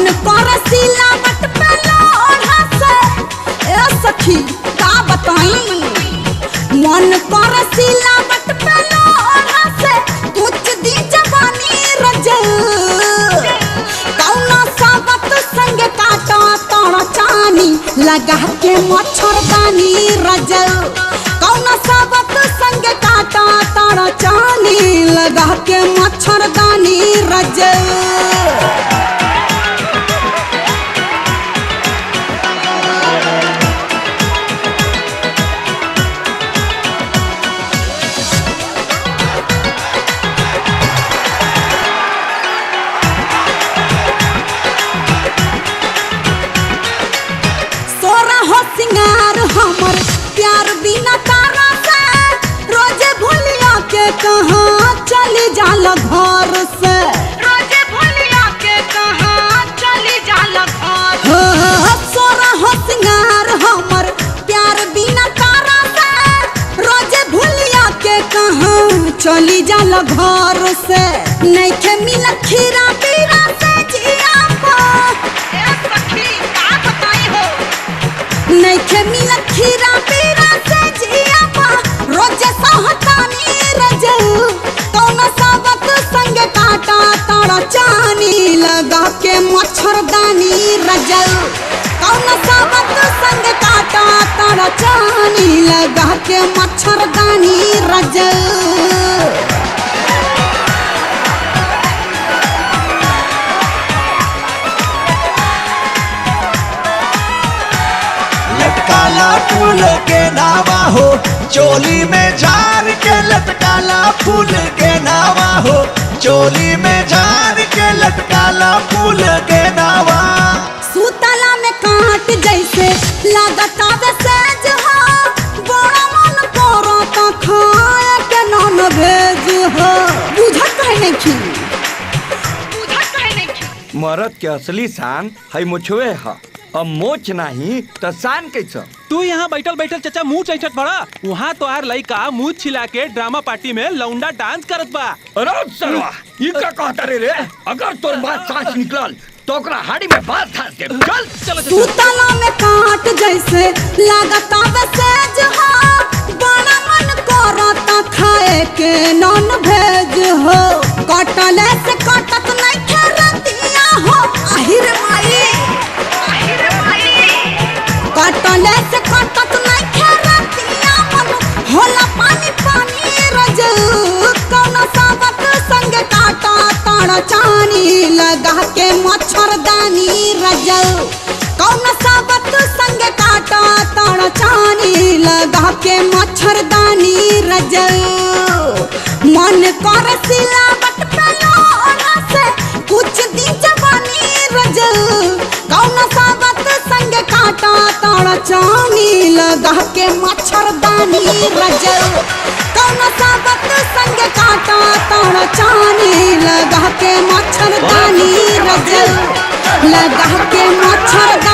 मन कर सिलावट पे लोढ़ा से ए सखी का बताई मन कर सिलावट पे लोढ़ा से कुछ दी जवानी रजल कौना साबत संग काटा तोड़ चानी लगा के मच्छरदानी रजल कौना साबत संग काटा तोड़ चानी लगा के मच्छरदानी रजल। सिंगार हमर प्यार बिना तारा से रोजे भूलिया के कहाँ चली जाला घर से रोजे भूलिया के कहाँ चली जाला घर सोरा हो सिंगार हमर प्यार बिना तारा से रोजे भूलिया के कहाँ चली जाला घर से नहीं के मिला खीरा पीरा से जिया नहीं के मिला खीरा पीरा से जिया पा रोजे सहतानी रजल कौना साबत संग काटा ताड़ा चानी लगा के मच्छरदानी रजल कौना साबत संग काटा ताड़ा चानी लगा के मच्छरदानी रजल। लटकाला फूल के नावा हो चोली में झार के लटकाला फूल के नावा हो चोली में झार के लटकाला फूल के नावा सूतला में काट जैसे लागता वेसेज हो बड़ा मन करता खाए के नॉन वेज हो बुझत है नहीं मरद के असली शान है मुछवे है अब मोच नहीं तो शान कैसा तू यहाँ बैठल बैठल चचा मुँह चैठत बड़ा वहाँ तो यार लड़का मुँह छिला के ड्रामा पार्टी में लौंडा डांस करत बा। अरे सरवा ये क्या कहता रे अगर तोर बात सांस निकलल तो ओकरा हाड़ी में बात धास के चल चल सूतला में काट जैसे लागता वेसेज हो बड़ा मन करता खाए के नॉन वेज हो कटले से कटत नहीं खेरतिया हो आहिर माई कटले से कटत नहीं खेरतिया मन होला पानी पानी रजल कौना साबत संग काटा ताड़ा चानी लगा के मच्छरदानी रजल कौना साबत संग काटा ताड़ा चानी लगा के मच्छरदानी रजल मन कर सिलावट पे लोढ़ा से कुछ दी जवानी रजल कौना साबत संग काटा ताड़ा चानी लगा के मच्छरदानी रजल कौना साबत संग काटा ताड़ा चानी लगा के मच्छरदानी रजल लगा के मच्छरदानी